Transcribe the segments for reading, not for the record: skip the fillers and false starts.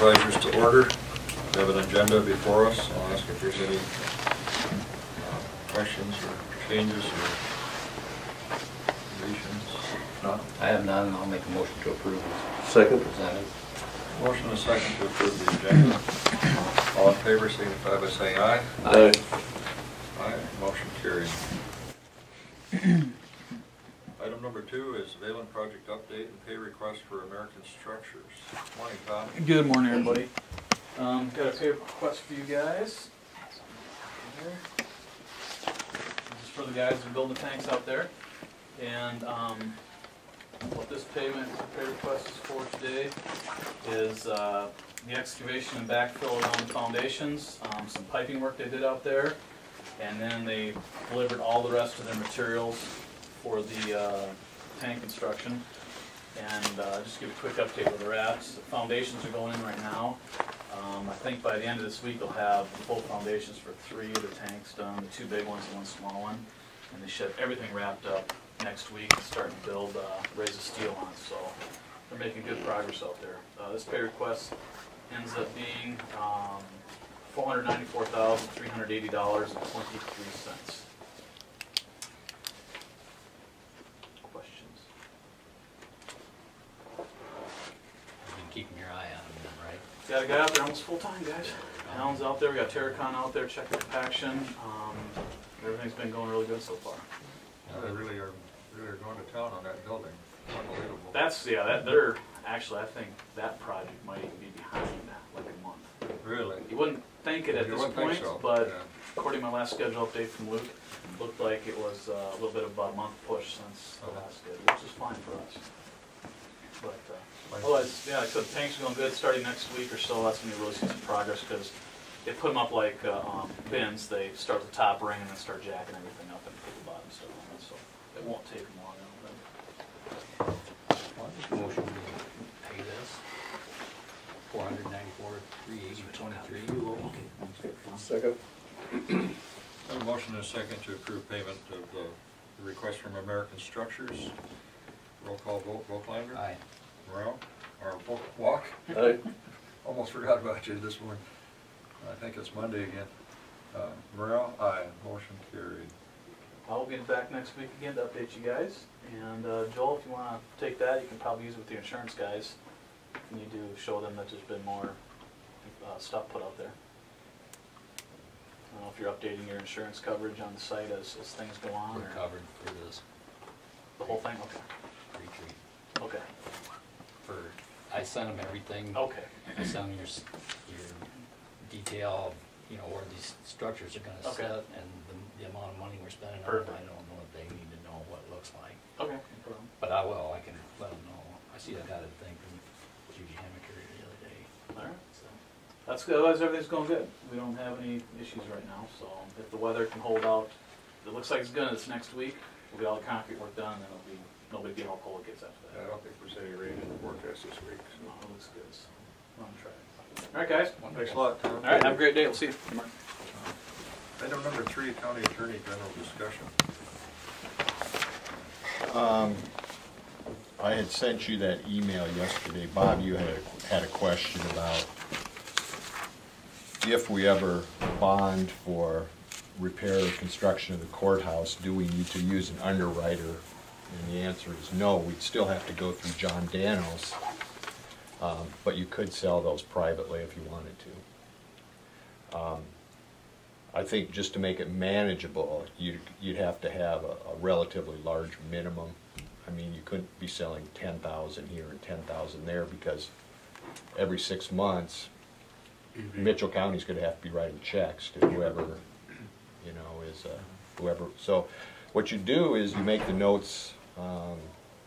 Supervisors to order. We have an agenda before us. I'll ask if there's any questions or changes or deletions. None? I have none. I'll make a motion to approve as Second. presented. Motion and a second to approve the agenda. All in favor signify by saying aye. Aye. Aye. Motion carried. Item number 2 is Valen project update and pay request for American Structures. Morning, Tom. Good morning, everybody. Got a pay request for you guys. This is for the guys who build the tanks out there. And what this pay request is for today is the excavation and backfill around the foundations, some piping work they did out there, and then they delivered all the rest of their materials for the tank construction. And just give a quick update where they're at. The foundations are going in right now. I think by the end of this week they'll have the full foundations for 3 of the tanks done, the 2 big ones and 1 small one. And they should have everything wrapped up next week and starting to build, raise the steel on it. So they're making good progress out there. This pay request ends up being $494,380.23. Keeping your eye on them, right? Got a guy out there almost full time, guys. Alan's out there. We got Terracon out there checking compaction. Everything's been going really good so far. They really are going to town on that building. Unbelievable. They're actually, I think that project might even be behind like a month. Really? You wouldn't think it at You this wouldn't think point, so, but yeah. according to my last schedule update from Luke, looked like it was a little bit of about a month push since the last schedule, which is fine for us. But otherwise, yeah, so the tanks are going good. Starting next week or so, that's when you really see some progress because they put them up like bins. They start at the top ring and then start jacking everything up and put the bottom stuff on it. So it won't take them long. Motion to pay this. $494,380.23. Second. Have a motion and a second to approve payment of the request from American Structures. Roll call vote. Volklander? Aye. Morrell? Or Walk? Aye. Almost forgot about you this morning. I think it's Monday again. Morrell? Aye. Motion carried. I'll get back next week again to update you guys. And Joel, if you want to take that, you can probably use it with the insurance guys. You need to show them that there's been more stuff put out there. I don't know if you're updating your insurance coverage on the site as things go on. We're or covered for this the whole thing? Okay. retreat. Okay. I sent them everything. Okay. I sent them your detail, where these structures are gonna Okay. sit and the amount of money we're spending on Perfect. them. I don't know if they need to know what it looks like. Okay. No problem. But I will, I can let them know. I see I got a thing from Judy Hamaker the other day. All right. So that's good. Otherwise, everything's going good. We don't have any issues right now. So if the weather can hold out, it looks like it's gonna. This next week, we'll get all the concrete work done, and then it'll be no big deal how cold it gets after that. I don't think there's any rain in the forecast this week. No, it looks good. So we're on track. All right, guys. Thanks a lot, Tom. All right. Have a great day. We'll see you tomorrow. Item number 3, County Attorney General Discussion. I had sent you that email yesterday. Bob, you had a question about if we ever bond for repair or construction of the courthouse, do we need to use an underwriter? And the answer is no. We'd still have to go through John Danos, but you could sell those privately if you wanted to. I think just to make it manageable, you'd have to have a relatively large minimum. I mean, you couldn't be selling 10,000 here and 10,000 there because every 6 months, Mitchell County's going to have to be writing checks to whoever, is whoever. So, what you do is you make the notes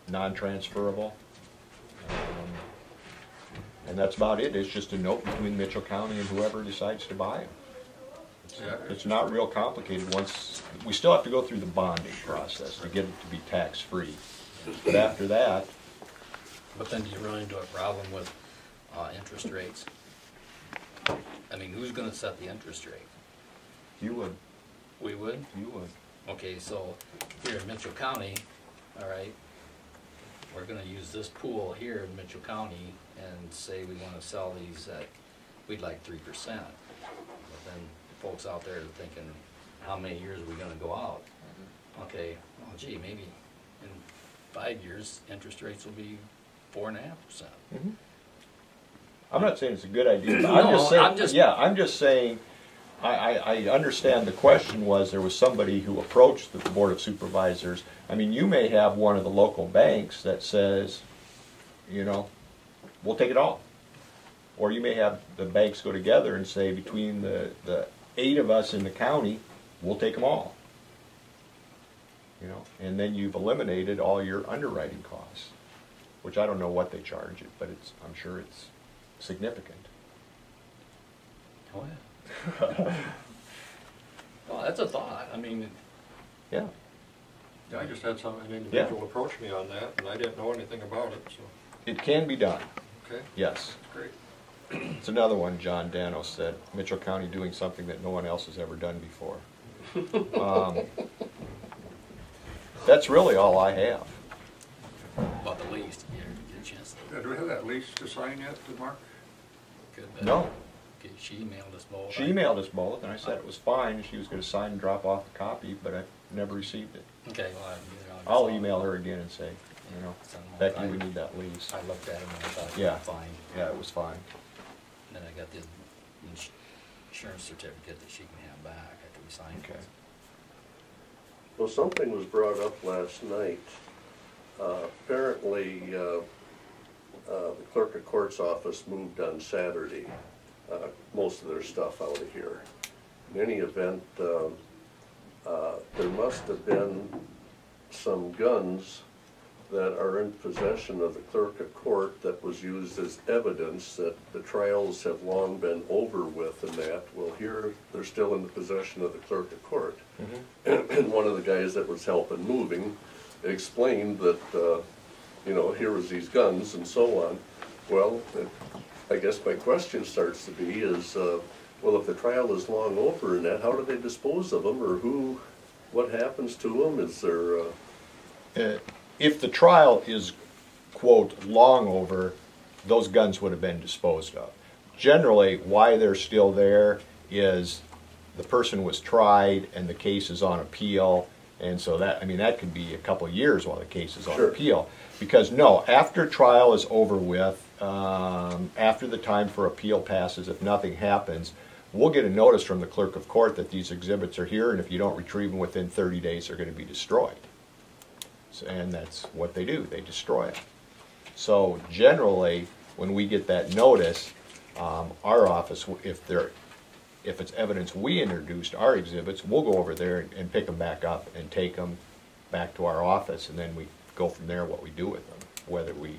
non-transferable, and that's about it. It's just a note between Mitchell County and whoever decides to buy them. It's not real complicated. Once we still have to go through the bonding process to get it to be tax-free, but after that. But then do you run into a problem with interest rates? I mean, who's gonna set the interest rate? You would. We would? You would. Okay, so here in Mitchell County, all right, we're gonna use this pool here in Mitchell County and say we wanna sell these at, we'd like 3%. But then folks out there are thinking, how many years are we gonna go out? Okay, well, gee, maybe in 5 years, interest rates will be 4.5%. I'm not saying it's a good idea, but No, I'm just saying, I understand the question was, there was somebody who approached the Board of Supervisors. I mean, you may have one of the local banks that says, you know, we'll take it all. Or you may have the banks go together and say, between the 8 of us in the county, we'll take them all. You know, and then you've eliminated all your underwriting costs, which I don't know what they charge it, but I'm sure it's significant. Oh, yeah. Well, that's a thought, I mean, Yeah. Yeah, I just had an individual approach me on that, and I didn't know anything about it, so, It can be done, okay, yes. great. It's another one, John Danos said, Mitchell County doing something that no one else has ever done before. That's really all I have. about the least, you get a chance to Do we have that lease to sign yet, to Mark? get that. No, Okay, she emailed us both. she emailed us both, and I said it was fine, she was gonna sign and drop off a copy, but I never received it. Okay, well, I'll email her again and say, you know, Send them Becky, all. we need that lease. I looked at it and I thought, Yeah. fine. Yeah, it was fine. Then I got the insurance certificate that she can have back after we signed Okay. it. Well, something was brought up last night. Apparently, the clerk of court's office moved on Saturday, most of their stuff out of here. In any event, there must have been some guns that are in possession of the clerk of court that was used as evidence that the trials have long been over with and that. Well, here, they're still in the possession of the clerk of court. And one of the guys that was helping moving explained that, you know, here was these guns and so on. Well, I guess my question starts to be is, well, if the trial is long over and that, how do they dispose of them, or what happens to them? Is there, If the trial is, quote, long over, those guns would have been disposed of. Generally, why they're still there is the person was tried and the case is on appeal, and so that, I mean, that could be a couple of years while the case is on Sure. appeal. Because no, after trial is over with, after the time for appeal passes, if nothing happens, we'll get a notice from the clerk of court that these exhibits are here, and if you don't retrieve them within 30 days, they're going to be destroyed. And that's what they do, they destroy it. So generally, when we get that notice, our office, if it's evidence we introduced, our exhibits, we'll go over there and pick them back up and take them back to our office, and then we go from there what we do with them. Whether we,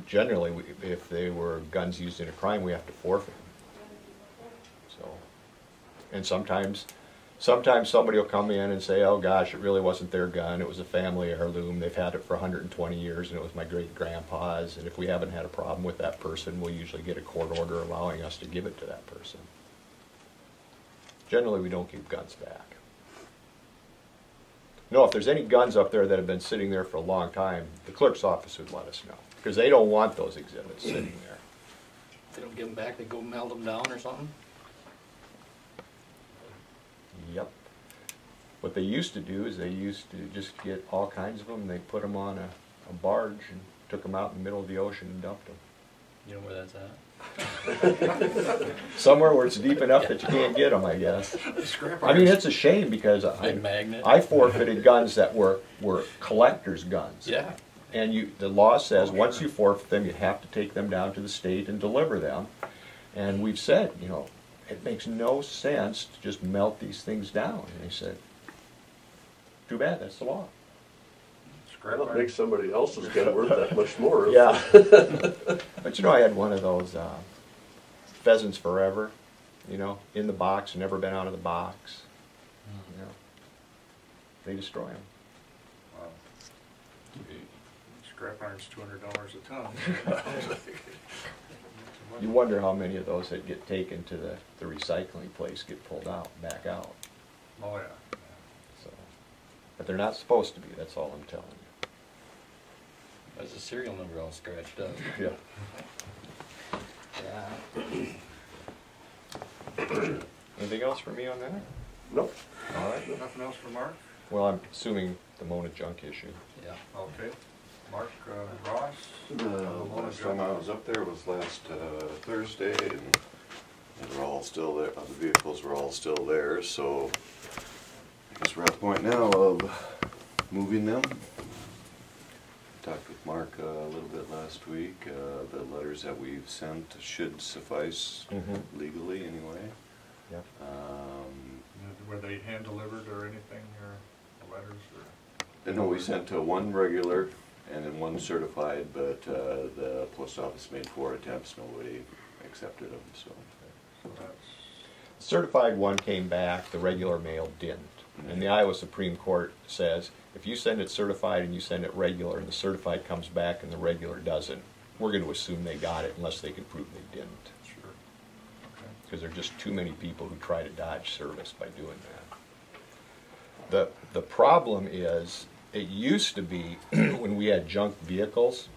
generally, if they were guns used in a crime, we have to forfeit them. So, and sometimes somebody will come in and say, oh gosh, it really wasn't their gun, it was a family heirloom, they've had it for 120 years and it was my great-grandpa's, and if we haven't had a problem with that person, we'll usually get a court order allowing us to give it to that person. Generally, we don't keep guns back. No, if there's any guns up there that have been sitting there for a long time, the clerk's office would let us know, because they don't want those exhibits sitting there. If they don't give them back, they go melt them down or something? Yep. What they used to do is they used to just get all kinds of them, and they put them on a barge and took them out in the middle of the ocean and dumped them. You know where that's at? Somewhere where it's deep enough that you can't get them, I guess. Scrap I mean, irons. it's a shame because Big magnet? I forfeited guns that were collector's guns. Yeah. And the law says once you forfeit them, you have to take them down to the state and deliver them. And we've said, you know, it makes no sense to just melt these things down. And they said, too bad, that's the law. Scrap well, it iron. makes somebody else's gun worth that much more. Yeah. But you know, I had one of those Pheasants Forever, you know, in the box, never been out of the box. You know, they destroy them. Wow. Scrap iron's $200 a ton. You wonder how many of those that get taken to the recycling place get pulled out, back out. Oh, yeah. So, but they're not supposed to be, that's all I'm telling you. There's a serial number all scratched up. Yeah. Anything else for me on that? Nope. All right, nothing else for Mark? Well, I'm assuming the Mona junk issue. Yeah. Okay. Mark, Ross? Last time I was up there was last Thursday, and they were all still there, the vehicles were all still there, so I guess we're at the point now of moving them. Talked with Mark a little bit last week. The letters that we've sent should suffice legally anyway. Yep. Were they hand delivered or anything, or the letters, or? No, we sent one regular and then one certified, but the post office made 4 attempts, nobody accepted them, so. So that's, Certified one came back, the regular mail didn't. And the Iowa Supreme Court says, if you send it certified and you send it regular, and the certified comes back and the regular doesn't, we're going to assume they got it unless they can prove they didn't. sure. Okay. Because there are just too many people who try to dodge service by doing that. The problem is, it used to be, when we had junk vehicles,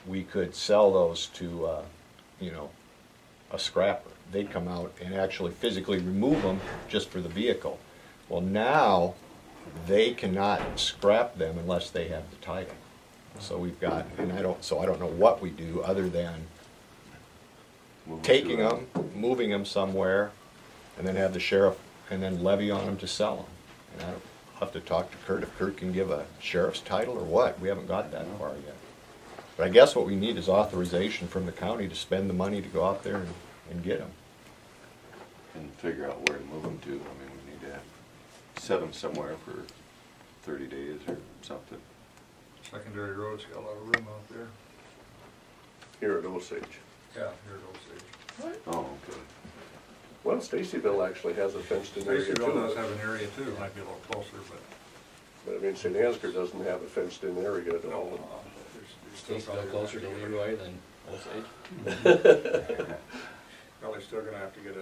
we could sell those to, you know, a scrapper. They'd come out and actually physically remove them just for the vehicle. Well, now, they cannot scrap them unless they have the title. So we've got, and I don't know what we do other than Move taking to, them, moving them somewhere, and then have the sheriff, and then levy on them to sell them. And I'll have to talk to Kurt if Kurt can give a sheriff's title or what. We haven't got that far yet. But I guess what we need is authorization from the county to spend the money to go out there and get them. And figure out where to move them to. I mean, we need to set them somewhere for 30 days or something. Secondary roads got a lot of room out there. Here at Osage. Yeah, here at Osage. Oh, okay. Well, Stacyville actually has a fenced-in area too. Stacyville does have an area too, might be a little closer, but. But I mean, St. Ansgar doesn't have a fenced-in area at all. Still closer to Leroy than Osage. Probably still gonna have to get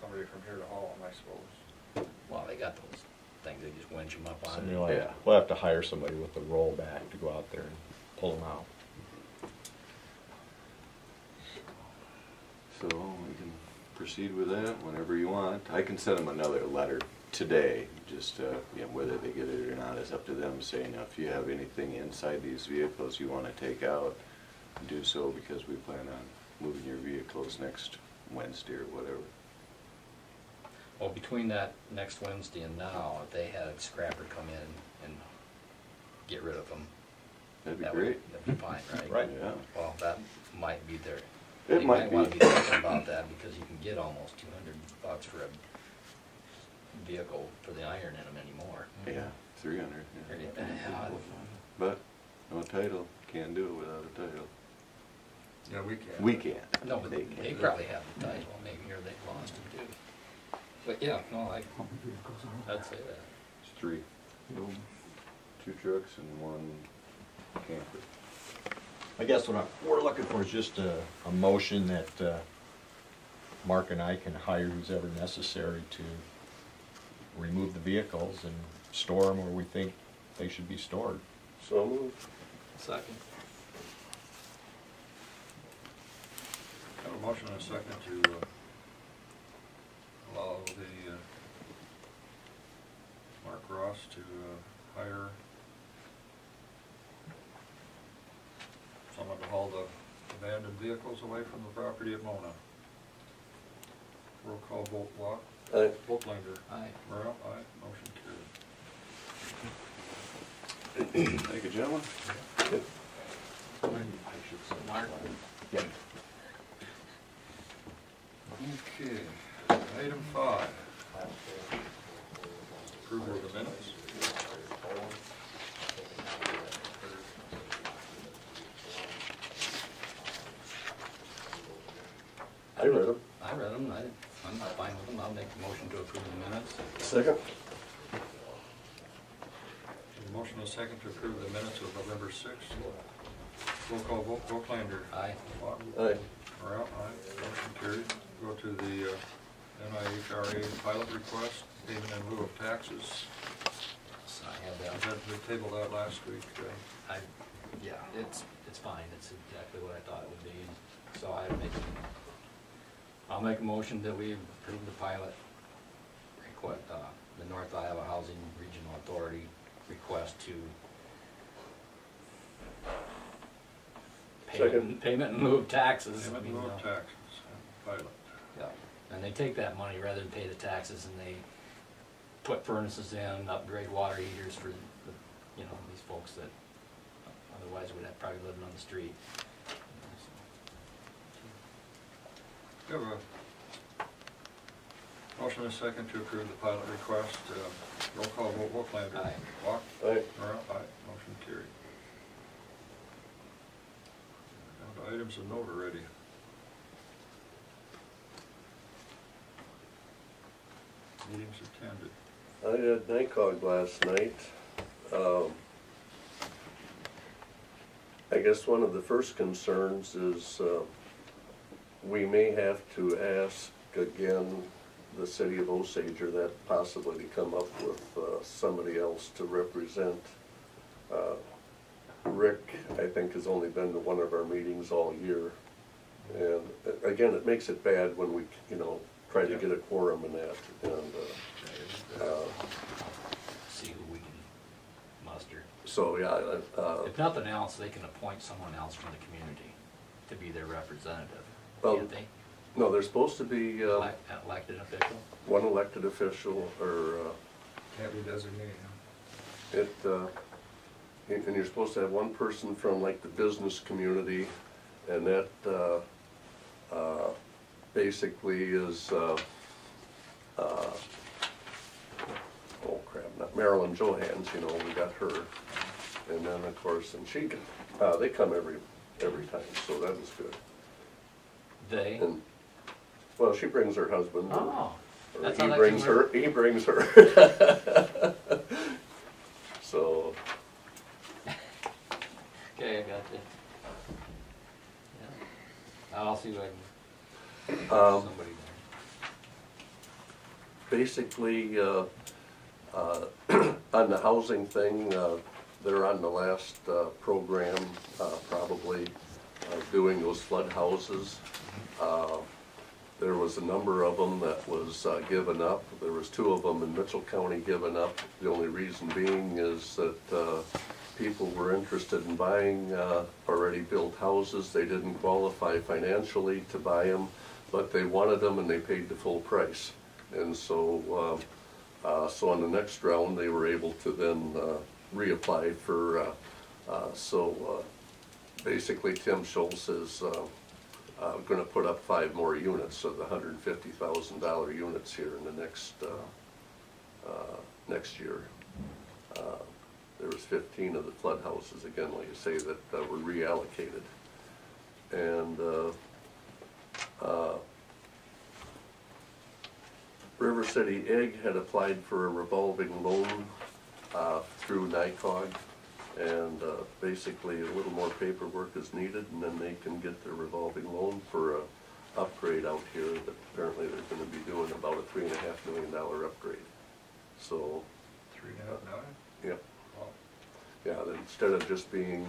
somebody from here to haul them, I suppose. Well, they got those things, they just winch them up So on. we'll have, Yeah. we'll have to hire somebody with the rollback to go out there and pull them out. So we can proceed with that whenever you want. I can send them another letter today, just, you know, whether they get it or not is up to them, saying if you have anything inside these vehicles you want to take out, do so, because we plan on moving your vehicles next Wednesday or whatever. Well, between that next Wednesday and now, if they had a scrapper come in and get rid of them, That'd be that great. would, that'd be fine, right? Right. Yeah. Well, that might be their, It they might might wanna be. be thinking about that, because you can get almost $200 for a vehicle for the iron in them anymore. Yeah, 300. Yeah. Yeah. But no title, can't do it without a title. Yeah, we can. We can't. No, but they can't. probably have the title, maybe, or they lost it too. But yeah, no, I'd say that. It's 3. 2 trucks and 1 camper. I guess what we're looking for is just a motion that Mark and I can hire who's ever necessary to remove the vehicles and store them where we think they should be stored. So moved. Second. Have a motion and a second to allow the Mark Ross to hire someone to haul the abandoned vehicles away from the property at Mona. Roll call vote, Walk. Aye. Volklander. Aye. Merrill, aye. Motion carried. Thank you, gentlemen. Mark? Yep. Okay, item 5. Approval of the minutes. I read them. I read them, I'm fine with them, I'll make the motion to approve the minutes. Second? A motion and a second to approve the minutes of November 6th. Roll call vote, Volklander. Aye. Watt. Aye. Morale, aye. Motion carried. Go to the NIHRA pilot request, payment in lieu of taxes. So I have We that. had to table that last week. Yeah, it's fine, it's exactly what I thought it would be, so I make I'll make a motion that we approve the pilot request, the North Iowa Housing Regional Authority request to Second. payment in lieu of taxes. Payment in lieu of taxes, pilot. Yeah, and they take that money rather than pay the taxes, and they put furnaces in, upgrade water heaters for, you know, these folks that otherwise would have probably living on the street. We have a motion and a second to approve the pilot request. Roll call vote, Volklander. Aye. Walk. Aye. Morrell, aye. Motion carried. Down to items of note already. Meetings attended. I had NICOG last night. I guess one of the first concerns is we may have to ask again the city of Osage or that possibly to come up with somebody else to represent. Rick, I think, has only been to one of our meetings all year. And again, it makes it bad when we, you know, try to get a quorum in that. And See who we can muster. so, yeah, If nothing else, they can appoint someone else from the community to be their representative, Well, can't they? no, there's supposed to be Elected official? one elected official or Can't be designated. and you're supposed to have one person from like the business community, and that basically is, oh crap, not Marilyn Johans, you know, we got her. And then, of course, and she, they come every time, so that was good. They? And, well, she brings her husband. Oh, Or that's he how that brings can her, work. he brings her. So, Okay, I got you. Yeah. I'll see if I can, somebody there. basically, on the housing thing, they're on the last program, probably doing those flood houses. There was a number of them that was given up. There was 2 of them in Mitchell County given up. The only reason being is that people were interested in buying already built houses. They didn't qualify financially to buy them, but they wanted them and they paid the full price. And so, so on the next round, they were able to then reapply for, basically Tim Schultz is gonna put up 5 more units of the $150,000 units here in the next year. There was 15 of the flood houses, again, like you say, that were reallocated. And River City Egg had applied for a revolving loan through NICOG, and basically a little more paperwork is needed, and then they can get their revolving loan for a upgrade out here that apparently they're gonna be doing about a $3.5 million upgrade. So, 3.5 million? yep. Wow. Yeah, that instead of just being,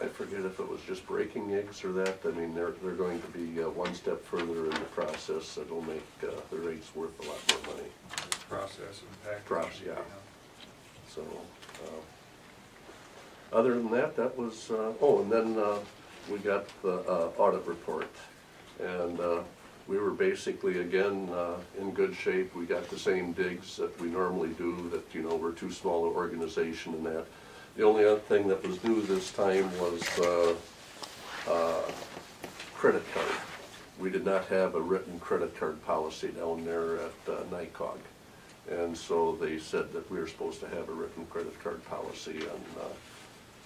I forget if it was just breaking eggs or that, I mean, they're going to be one step further in the process that'll make their eggs worth a lot more money. Process and package. Process, yeah. So, other than that, that was, oh, and then we got the audit report. And we were basically, again, in good shape. We got the same digs that we normally do, that, you know, we're too small an organization and that. The only other thing that was new this time was credit card. We did not have a written credit card policy down there at NICOG. And so they said that we were supposed to have a written credit card policy on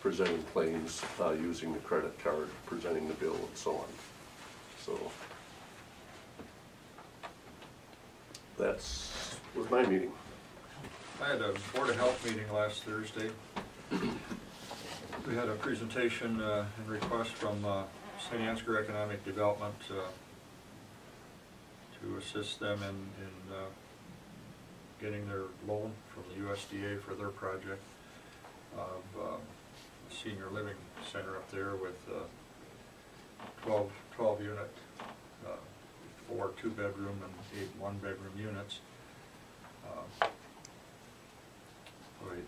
presenting claims using the credit card, presenting the bill and so on. So was my meeting. I had a Board of Health meeting last Thursday. We had a presentation and request from St. Ansgar Economic Development to assist them in getting their loan from the USDA for their project of a senior living center up there with 12 unit, 4 2-bedroom and 8 1-bedroom units.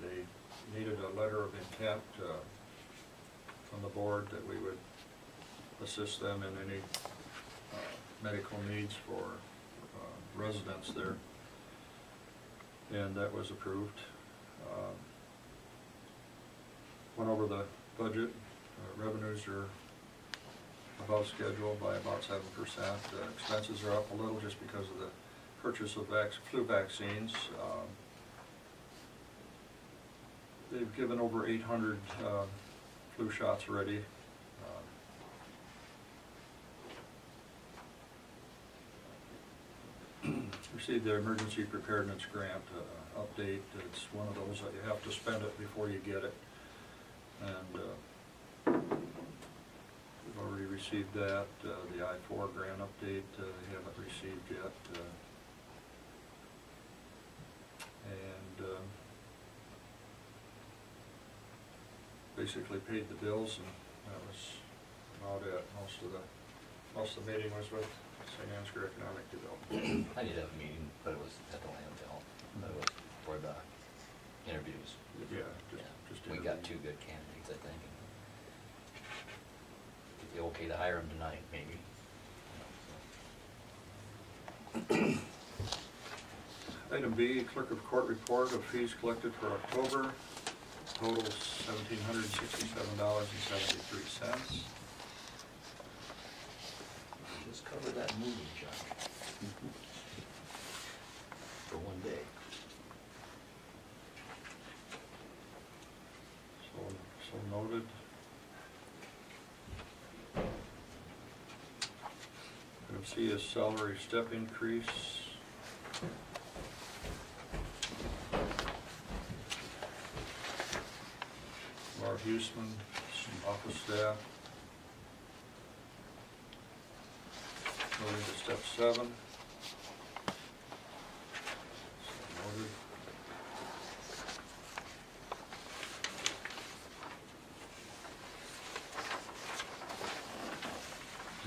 They needed a letter of intent from the board that we would assist them in any medical needs for residents there, and that was approved. Went over the budget. Revenues are above schedule by about 7%. Expenses are up a little just because of the purchase of flu vaccines. They've given over 800 flu shots already. Received the emergency preparedness grant update. It's one of those that you have to spend it before you get it. And we've already received that. The I-4 grant update they haven't received yet. Basically paid the bills, and that was about it. Most of the meeting was with St. Ansgar Economic Development. I did have a meeting, but it was at the landfill. That was for the interviews. Yeah, just We got 2 good candidates, I think. It'd be okay to hire them tonight, maybe. Item B, Clerk of Court report of fees collected for October. Total $1,767.73. Just cover that moving junk. For one day. So noted. Item C is salary step increase. Laura Huesman, office staff. Moving to step 7. So noted.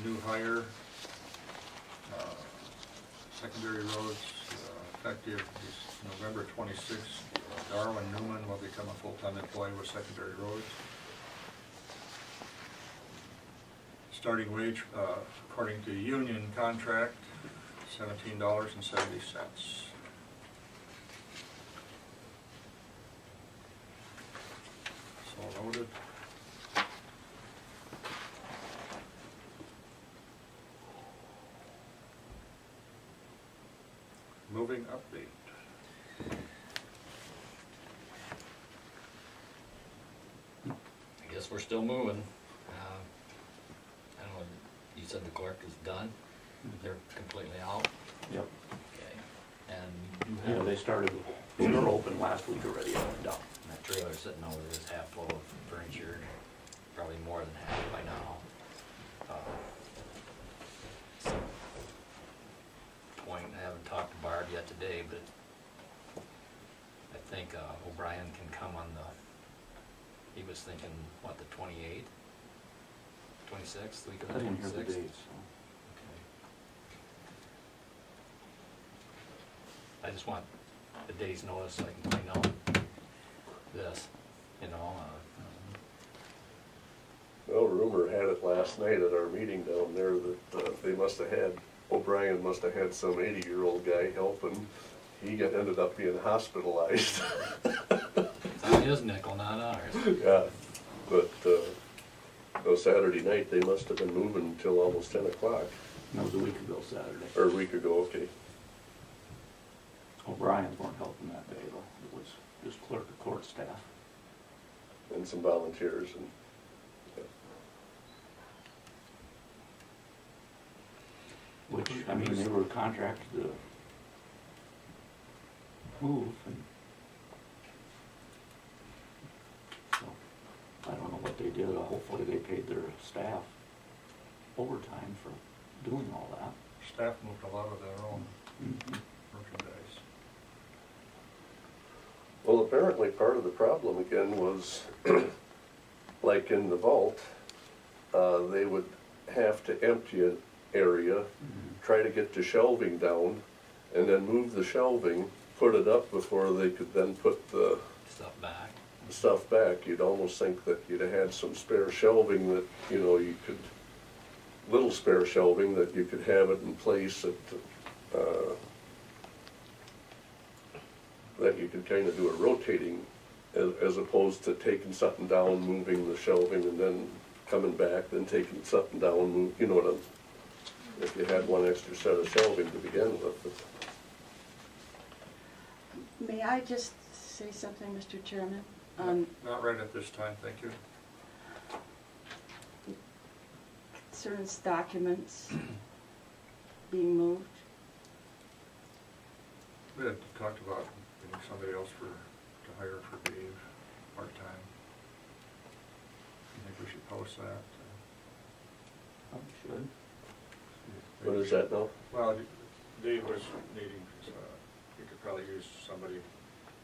New hire, secondary roads, effective November 26th. Darwin Newman will become a full-time employee with secondary roads. Starting wage, according to union contract, $17.70. So noted. Moving update. I guess we're still moving. I don't know, you said the clerk is done? They're completely out? Yep. Okay. And Yeah, they started, they were open last week already, and that trailer sitting over there is half full of furniture, probably more than half by now. Point, I haven't talked to Barb yet today, but I think O'Brien can come on the, he was thinking, what, the 28th? 26th, week of I the 26th? didn't hear the dates, so. Okay. I just want a day's notice so I can find out this, you know. Well, rumor had it last night at our meeting down there that they must have had, O'Brien must have had some 80-year-old guy helping. He ended up being hospitalized. It's on his nickel, not ours. Yeah, but no, Saturday night, they must have been moving until almost 10 o'clock. That was a week ago Saturday. Or a week ago, okay. O'Brien's weren't helping that day, though. It was just clerk of court staff. And some volunteers and, Which, I mean, they were contracted to move, and so, I don't know what they did. Hopefully they paid their staff overtime for doing all that. Staff moved a lot of their own Mhm. merchandise. well, apparently part of the problem again was, like in the vault, they would have to empty an area, try to get the shelving down, and then move the shelving, put it up before they could then put the Stuff back. stuff back. You'd almost think that you'd have had some spare shelving that, you know, you could, little spare shelving that you could have it in place that you could kind of do a rotating as opposed to taking something down, moving the shelving, and then coming back, then taking something down, move, you know what I'm, if you had one extra set of shelving to begin with. May I just say something, Mr. Chairman? Not right at this time, thank you. Concerns documents being moved. We had talked about getting somebody else to hire for Dave, part-time. You think we should post that? Should. What is that now? Well, Dave was needing, he could probably use somebody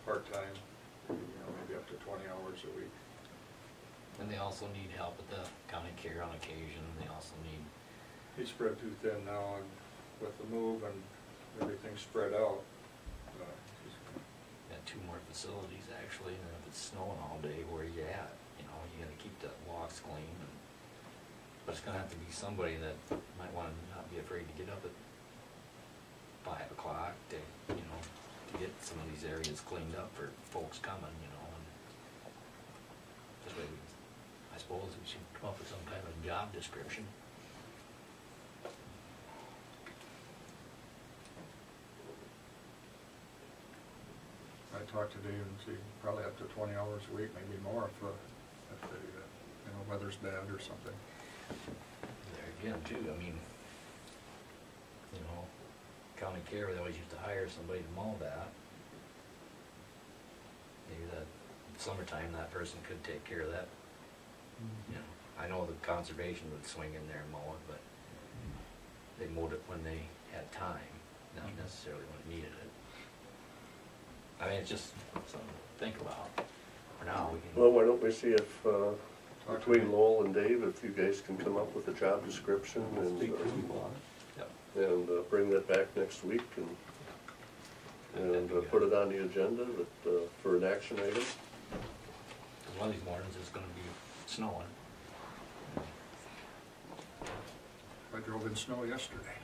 part-time, you know, maybe up to 20 hours a week. And they also need help with the county care on occasion, they also need, He's spread too thin now, and with the move and everything spread out, he's got 2 more facilities actually, and if it's snowing all day, where you at? You know, you gotta keep the walks clean, and, but it's gonna have to be somebody that might wanna not be afraid to get up at 5 o'clock to, you know, to get some of these areas cleaned up for folks coming, you know, and this way I suppose we should come up with some kind of job description. I talked to Dave and see probably up to 20 hours a week, maybe more if the you know, weather's bad or something. There again too, I mean, you know, county care, they always used to hire somebody to mow that. Maybe that, in summertime, that person could take care of that. You know, I know the conservation would swing in there and mow it, but they mowed it when they had time, not necessarily when it needed it. I mean, it's just something to think about. For now, we can. Well, why don't we see if, Talk to between Dave. Lowell and Dave, if you guys can come up with a job description Speak to and, him about it. Yep. and bring that back next week and put it on the agenda that, for an action item. 'Cause one of these mornings it's gonna be snowing. I drove in snow yesterday.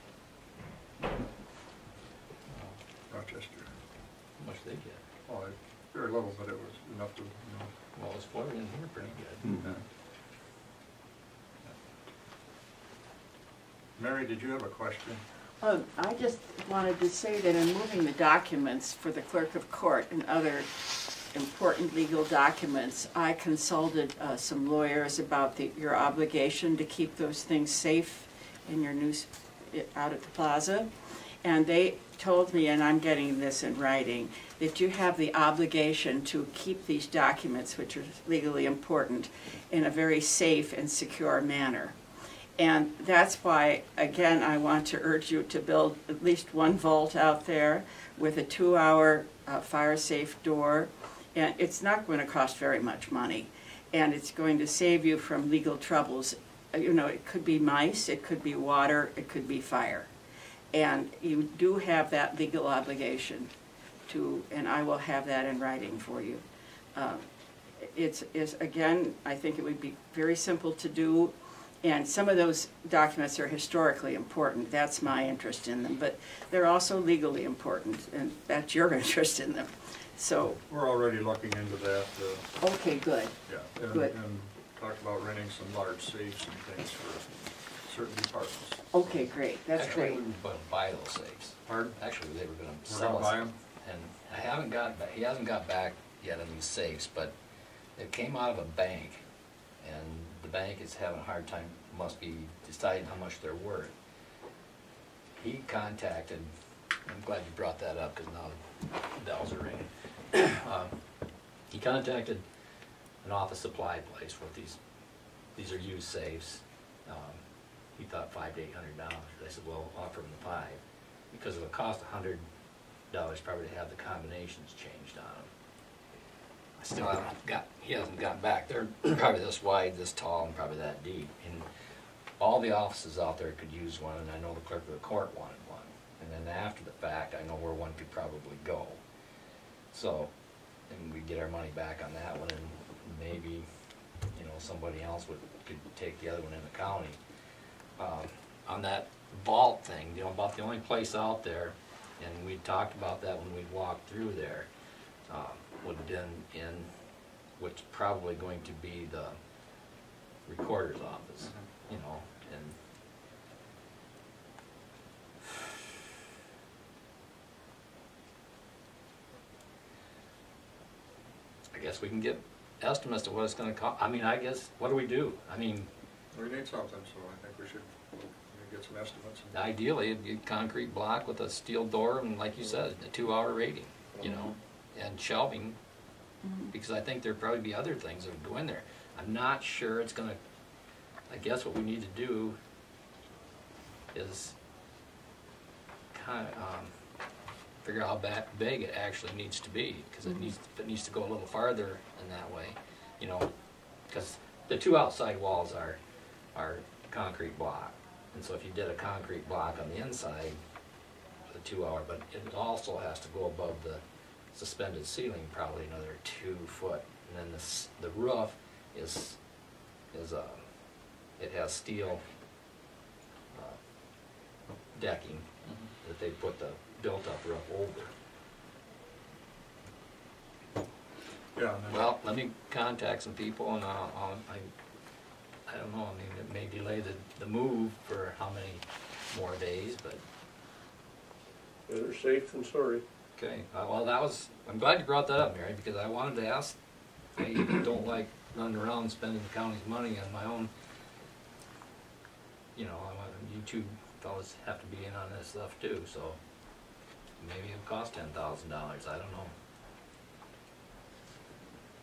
Rochester. How much they get? Oh, very little, but it was enough to, you know. Well, it's flooded in here pretty good. Mhm. Mary, did you have a question? I just wanted to say that in moving the documents for the clerk of court and other important legal documents, I consulted some lawyers about your obligation to keep those things safe in your out at the plaza. And they told me, and I'm getting this in writing, that you have the obligation to keep these documents, which are legally important, in a very safe and secure manner. And that's why, again, I want to urge you to build at least one vault out there with a 2-hour fire-safe door. And it's not going to cost very much money. And it's going to save you from legal troubles. You know, it could be mice, it could be water, it could be fire. And you do have that legal obligation to, and I will have that in writing for you. It's again, I think it would be very simple to do. And some of those documents are historically important. That's my interest in them. But they're also legally important, and that's your interest in them. So, We're already looking into that, okay, good. yeah, and, Good. and talk about renting some large safes and things for certain departments. Okay, great. That's Actually, great. we were gonna buy those safes. Pardon? Actually, they were gonna We're sell gonna us. buy 'em? And I haven't got, he hasn't got back yet on these safes, but they came out of a bank, and the bank is having a hard time, must be deciding how much they're worth. He contacted, I'm glad you brought that up, because now the bells are ringing. He contacted an office supply place for these are used safes. He thought $500 to $800. I said, well, offer him the $5, because it'll cost $100 probably to have the combinations changed on them. I still haven't got, he hasn't gotten back. They're probably this wide, this tall, and probably that deep. And all the offices out there could use one, and I know the clerk of the court wanted one. And then after the fact, I know where one could probably go. So, and we get our money back on that one, and maybe, you know, somebody else could take the other one in the county. On that vault thing, you know, about the only place out there, and we talked about that when we walked through there, would have been in, which probably going to be the recorder's office, you know, and I guess we can get estimates to what it's gonna cost. I mean, I guess, what do we do? I mean, We need something, so I think we should get some estimates. and- ideally, it'd be a concrete block with a steel door and, like you said, a 2-hour rating, you know, and shelving, because I think there'd probably be other things that would go in there. I'm not sure it's gonna, I guess what we need to do is kind of, figure out how big it actually needs to be, because it needs to go a little farther in that way, you know, because the 2 outside walls are concrete block, and so if you did a concrete block on the inside, the 2-hour, but it also has to go above the suspended ceiling, probably another 2 foot, and then the roof is it has steel decking that they put the built-up roof over. Yeah, and then- Well, let me contact some people, and I don't know, I mean, it may delay the move for how many more days, but, Better safe than sorry. okay. Well, I'm glad you brought that up, Mary, because I wanted to ask, I don't like running around spending the county's money on my own. You know, you two fellas have to be in on this stuff too, so maybe it'll cost $10,000, I don't know.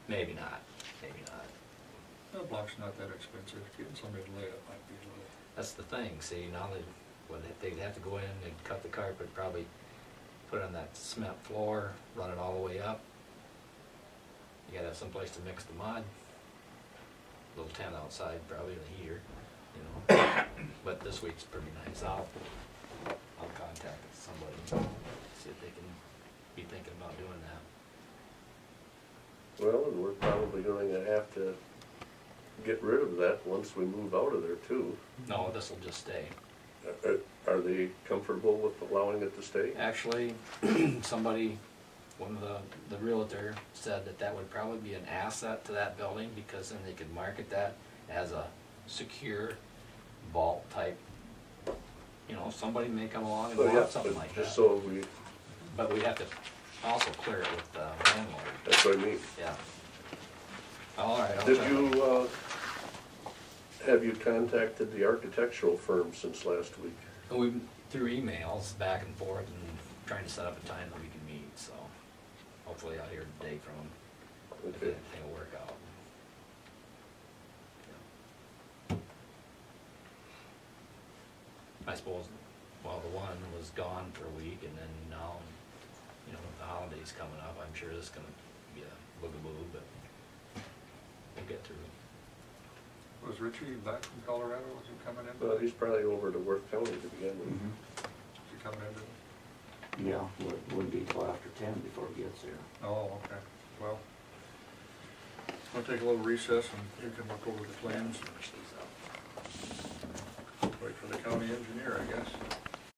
Maybe not, maybe not. The block's not that expensive, getting somebody to lay it might be a little. That's the thing, see, now they'd have to go in and cut the carpet, probably put it on that cement floor, run it all the way up. You gotta have someplace to mix the mud. Little tent outside, probably in the heater, you know. But this week's pretty nice. I'll contact somebody, see if they can be thinking about doing that. Well, and we're probably going to have to get rid of that once we move out of there too. No, this'll just stay. Are they comfortable with allowing it to stay? Actually, one of the realtor said that would probably be an asset to that building, because then they could market that as a secure vault type. You know, somebody may come along and Oh, yeah, want something but like just that. so we, But we have to also clear it with the landlord, that's what I mean. yeah. All right, I'll Did check. you, have you contacted the architectural firm since last week? We through emails back and forth and trying to set up a time that we can meet, so hopefully I'll hear today from them if Okay. anything will work out. I suppose, well, the one was gone for a week, and then now, you know, with the holidays coming up, I'm sure this is gonna be a boogaboo, but we'll get through it. Was Richie back from Colorado, was he coming in? Well, he's probably over to Worth County to begin with. Is he coming in? Yeah, wouldn't be till after 10 before he gets there. Oh, okay, well, we'll take a little recess and you can look over the plans. Wait for the county engineer,